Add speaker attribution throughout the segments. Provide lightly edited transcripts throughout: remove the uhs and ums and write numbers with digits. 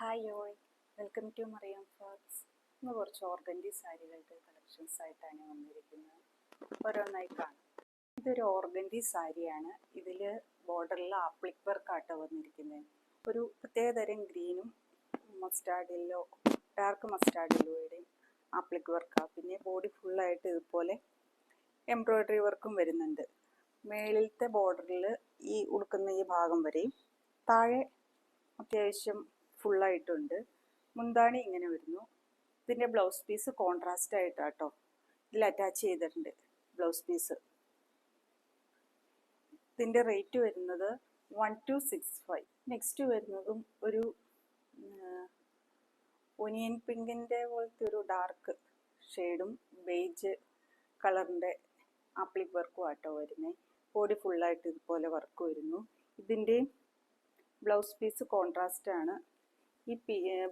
Speaker 1: Hi all, welcome to Mariyam vlogs. ഇന്ന് കുറച്ച് organdie സാരികളുടെ collections ആയിട്ടാണ് വന്നിരിക്കുന്നത്. ഓരോന്നായി കാണാം. ഇതൊരു ഓർഗൻഡി സാരിയാണ്. ഇതിൽ ബോർഡറിൽ ആപ്ലിക് വർക്കാട്ടോ വന്നിരിക്കുന്നത്. ഒരു പ്രത്യേകതരം ഗ്രീനും മസ്റ്റാർഡിലോ ഡാർക്ക് മസ്റ്റാർഡിലോയുടെയും ആപ്ലിക് വർക്കാണ്. പിന്നെ ബോഡി ഫുള്ളായിട്ട് ഇതുപോലെ എംബ്രോയ്ഡറി വർക്കും വരുന്നുണ്ട്. മേളിലത്തെ ബോർഡറിൽ ഈ ഉടുക്കുന്ന ഈ ഭാഗം വരെയും, താഴെ അത്യാവശ്യം ഫുള്ളായിട്ടുണ്ട്. മുന്താണി ഇങ്ങനെ വരുന്നു. ഇതിൻ്റെ ബ്ലൗസ് പീസ് കോൺട്രാസ്റ്റ് ആയിട്ടാട്ടോ ഇതിൽ അറ്റാച്ച് ചെയ്തിട്ടുണ്ട്. ബ്ലൗസ് പീസ് ഇതിൻ്റെ റേറ്റ് വരുന്നത് 1265. നെക്സ്റ്റ് വരുന്നതും ഒരു ഒനിയൻ പിങ്കിൻ്റെ പോലത്തെ ഒരു ഡാർക്ക് ഷെയ്ഡും ബേജ് കളറിൻ്റെ ആപ്ലിക് വർക്കും ആട്ടോ വരുന്നത്. ബോഡി ഫുള്ളായിട്ട് ഇതുപോലെ വർക്ക് വരുന്നു. ഇതിൻ്റെ ബ്ലൗസ് പീസ് കോൺട്രാസ്റ്റ് ആണ്. ഈ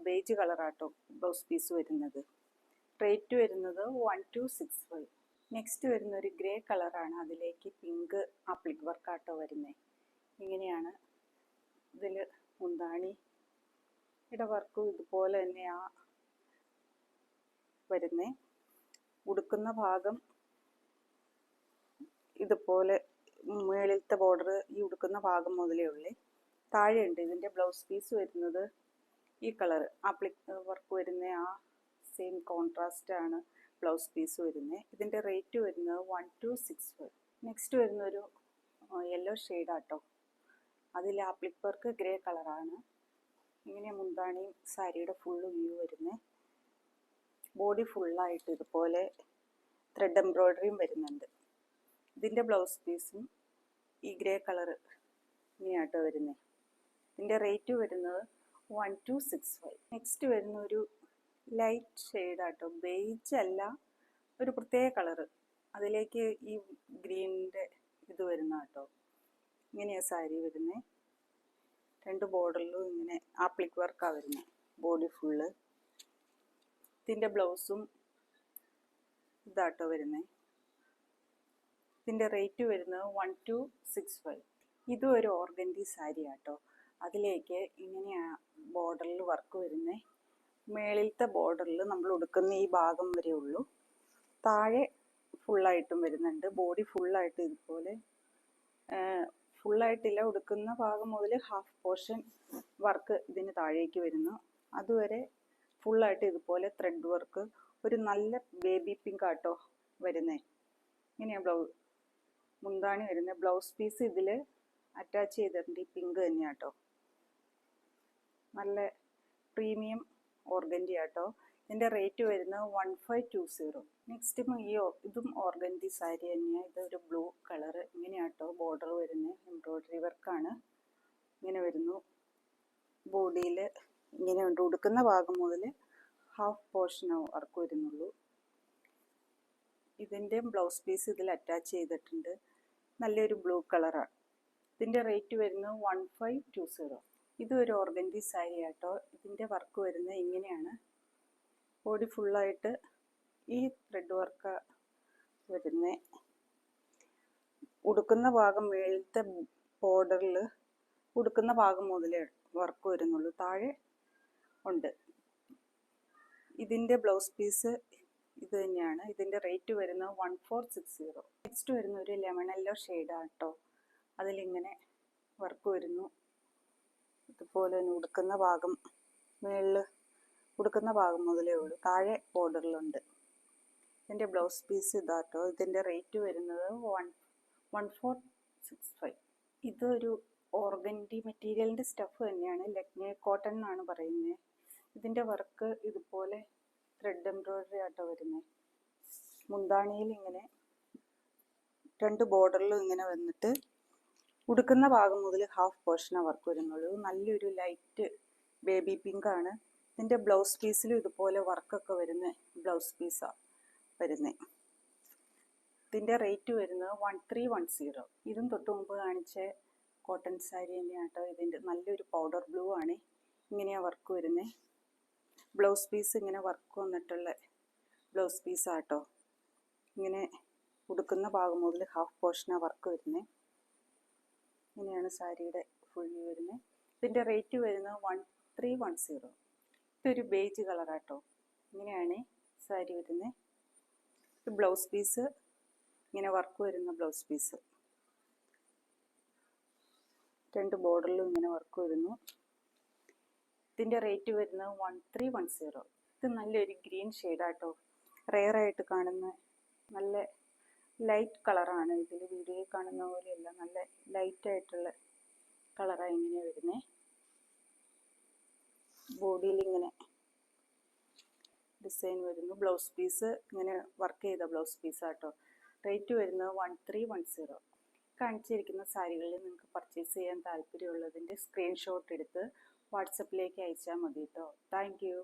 Speaker 1: ബേജ് കളറാട്ടോ ബ്ലൗസ് പീസ് വരുന്നത്. റേറ്റ് വരുന്നത് 1265. നെക്സ്റ്റ് വരുന്ന ഒരു ഗ്രേ കളറാണ്. അതിലേക്ക് പിങ്ക് ആപ്ലിക് വർക്കാട്ടോ വരുന്നത്. ഇങ്ങനെയാണ് ഇതിൽ മുന്താണിയുടെ വർക്കും ഇതുപോലെ തന്നെയാണ് വരുന്നത്. ഉടുക്കുന്ന ഭാഗം ഇതുപോലെ മേളിലത്തെ ബോർഡർ ഈ ഉടുക്കുന്ന ഭാഗം മുതലേ ഉള്ളേ. താഴെയുണ്ട്. ഇതിൻ്റെ ബ്ലൗസ് പീസ് വരുന്നത് ഈ കളർ ആപ്ലിക് വർക്ക് വരുന്ന ആ സെയിം കോൺട്രാസ്റ്റ് ആണ് ബ്ലൗസ് പീസ് വരുന്നത്. ഇതിൻ്റെ റേറ്റ് വരുന്നത് 1265. നെക്സ്റ്റ് വരുന്നൊരു യെല്ലോ ഷെയ്ഡാട്ടോ. അതിൽ ആപ്ലിക് വർക്ക് ഗ്രേ കളറാണ്. ഇങ്ങനെ മുന്താണിയും സാരിയുടെ ഫുള്ള് വ്യൂ വരുന്നത്. ബോഡി ഫുള്ളായിട്ട് ഇതുപോലെ ത്രെഡ് എംബ്രോയ്ഡറിയും വരുന്നുണ്ട്. ഇതിൻ്റെ ബ്ലൗസ് പീസും ഈ ഗ്രേ കളർ ഇങ്ങനെയാട്ടോ വരുന്നത്. ഇതിൻ്റെ റേറ്റ് വരുന്നത് 1265. നെക്സ്റ്റ് വരുന്ന ഒരു ലൈറ്റ് ഷെയ്ഡാട്ടോ. ബേജ് അല്ല, ഒരു പ്രത്യേക കളറ്. അതിലേക്ക് ഈ ഗ്രീനിൻ്റെ ഇത് വരുന്ന കേട്ടോ. ഇങ്ങനെയാണ് സാരി വരുന്നത്. രണ്ട് ബോർഡറിലും ഇങ്ങനെ ആപ്ലിക് വർക്കാണ് വരുന്നത്. Body full. ഇതിൻ്റെ ബ്ലൗസും ഇതാട്ടോ വരുന്നത്. ഇതിൻ്റെ റേറ്റ് വരുന്നത് 1265. ഇതും ഒരു ഓർഗൻഡി സാരി ആട്ടോ. അതിലേക്ക് ഇങ്ങനെയാണ് ബോർഡറിൽ വർക്ക് വരുന്നത്. മേളിലത്തെ ബോർഡറിൽ നമ്മൾ ഉടുക്കുന്ന ഈ ഭാഗം വരെ ഉള്ളൂ. താഴെ ഫുള്ളായിട്ടും വരുന്നുണ്ട്. ബോഡി ഫുള്ളായിട്ട് ഇതുപോലെ ഫുള്ളായിട്ടില്ല, ഉടുക്കുന്ന ഭാഗം മുതൽ ഹാഫ് പോർഷൻ വർക്ക് ഇതിന് താഴേക്ക് വരുന്നു. അതുവരെ ഫുള്ളായിട്ട് ഇതുപോലെ ത്രെഡ് വർക്ക്. ഒരു നല്ല ബേബി പിങ്ക് ആട്ടോ വരുന്നത്. ഇങ്ങനെയാണ് മുന്താണി വരുന്നത്. ബ്ലൗസ് പീസ് ഇതിൽ അറ്റാച്ച് ചെയ്തിട്ടുണ്ട്. ഈ പിങ്ക് തന്നെയാട്ടോ. നല്ല പ്രീമിയം ഓർഗൻഡി ആട്ടോ. ഇതിൻ്റെ റേറ്റ് വരുന്നത് 1520. നെക്സ്റ്റ് ഇതും ഓർഗൻഡി സാരി തന്നെയാണ്. ഇതൊരു ബ്ലൂ കളറ്. ഇങ്ങനെയാട്ടോ ബോർഡർ വരുന്നത്. എംബ്രോയ്ഡറി വർക്കാണ്. ഇങ്ങനെ വരുന്നു. ബോഡിയിൽ ഇങ്ങനെയുണ്ട്. ഉടുക്കുന്ന ഭാഗം മുതൽ ഹാഫ് പോർഷൻ വർക്ക് വരുന്നുള്ളൂ. ഇതിൻ്റെ ബ്ലൗസ് പീസ് ഇതിൽ അറ്റാച്ച് ചെയ്തിട്ടുണ്ട്. നല്ലൊരു ബ്ലൂ കളറാണ്. ഇതിൻ്റെ റേറ്റ് വരുന്നത് 1520. ഇതും ഒരു ഓർഗൻഡി സാരി ആട്ടോ. ഇതിൻ്റെ വർക്ക് വരുന്നത് ഇങ്ങനെയാണ്. ബോഡി ഫുള്ളായിട്ട് ഈ ത്രെഡ് വർക്ക് വരുന്നത്. ഉടുക്കുന്ന ഭാഗം മേളത്തെ ബോർഡറിൽ ഉടുക്കുന്ന ഭാഗം മുതലേ വർക്ക് വരുന്നുള്ളൂ. താഴെ ഉണ്ട്. ഇതിൻ്റെ ബ്ലൗസ് പീസ് ഇത് തന്നെയാണ്. ഇതിൻ്റെ റേറ്റ് വരുന്നത് 1460. നെക്സ്റ്റ് വരുന്ന ഒരു ലെമൺ യെല്ലോ ഷെയ്ഡാട്ടോ. അതിലിങ്ങനെ വർക്ക് വരുന്നു. ഇതുപോലെ തന്നെ ഉടുക്കുന്ന ഭാഗം മേളിൽ ഉടുക്കുന്ന ഭാഗം മുതലേ ഉള്ളൂ. താഴെ ബോർഡറിലുണ്ട്. ഇതിൻ്റെ ബ്ലൗസ് പീസ് ഇതാട്ടോ. ഇതിൻ്റെ റേറ്റ് വരുന്നത് 1465. ഇതൊരു ഓർഗൻഡി മെറ്റീരിയലിൻ്റെ സ്റ്റഫ് തന്നെയാണ്. ലക്നോ കോട്ടൺ എന്നാണ് പറയുന്നത്. ഇതിൻ്റെ വർക്ക് ഇതുപോലെ ത്രെഡ് എംബ്രോയ്ഡറി ആട്ടോ വരുന്നത്. മുന്താണിയിൽ ഇങ്ങനെ രണ്ട് ബോർഡറിലും ഇങ്ങനെ വന്നിട്ട് ഉടുക്കുന്ന ഭാഗം മുതൽ ഹാഫ് പോർഷനാണ് വർക്ക് വരുന്നുള്ളൂ. നല്ലൊരു ലൈറ്റ് ബേബി പിങ്ക് ആണ്. ഇതിൻ്റെ ബ്ലൗസ് പീസിലും ഇതുപോലെ വർക്കൊക്കെ വരുന്ന ബ്ലൗസ് പീസാണ് വരുന്നത്. ഇതിൻ്റെ റേറ്റ് വരുന്നത് 1310. ഇതും തൊട്ട് മുമ്പ് കാണിച്ച കോട്ടൺ സാരി തന്നെയാണ് കേട്ടോ. ഇതിൻ്റെ നല്ലൊരു പൗഡർ ബ്ലൂ ആണ്. ഇങ്ങനെയാണ് വർക്ക് വരുന്നത്. ബ്ലൗസ് പീസ് ഇങ്ങനെ വർക്ക് വന്നിട്ടുള്ള ബ്ലൗസ് പീസാട്ടോ. ഇങ്ങനെ ഉടുക്കുന്ന ഭാഗം മുതൽ ഹാഫ് പോർഷനാണ് വർക്ക് വരുന്നത്. ഇങ്ങനെയാണ് സാരിയുടെ ഫുൾ വ്യൂ വരുന്നത്. ഇതിൻ്റെ റേറ്റ് വരുന്നത് 1310. ഇതൊരു ബേജ് കളറാട്ടോ. ഇങ്ങനെയാണ് സാരി വരുന്നത്. ബ്ലൗസ് പീസ് ഇങ്ങനെ വർക്ക് വരുന്ന ബ്ലൗസ് പീസ്. 2 ബോർഡറിലും ഇങ്ങനെ വർക്ക് വരുന്നു. ഇതിൻ്റെ റേറ്റ് വരുന്നത് 1310. ഇത് നല്ലൊരു ഗ്രീൻ ഷെയ്ഡാട്ടോ. റെയറായിട്ട് കാണുന്ന നല്ല ലൈറ്റ് കളറാണ്. ഇതിൽ വീഡിയോയിൽ കാണുന്ന പോലെയല്ല, നല്ല ലൈറ്റായിട്ടുള്ള കളറാണ് ഇങ്ങനെ വരുന്നത്. ബോഡിയിൽ ഇങ്ങനെ ഡിസൈൻ വരുന്നു. ബ്ലൗസ് പീസ് ഇങ്ങനെ വർക്ക് ചെയ്ത ബ്ലൗസ് പീസാട്ടോ. റേറ്റ് വരുന്നത് 1310. കാണിച്ചിരിക്കുന്ന സാരികളിൽ നിങ്ങൾക്ക് പർച്ചേസ് ചെയ്യാൻ താല്പര്യമുള്ളതിൻ്റെ സ്ക്രീൻഷോട്ട് എടുത്ത് വാട്സപ്പിലേക്ക് അയച്ചാൽ മതി കേട്ടോ. Thank you.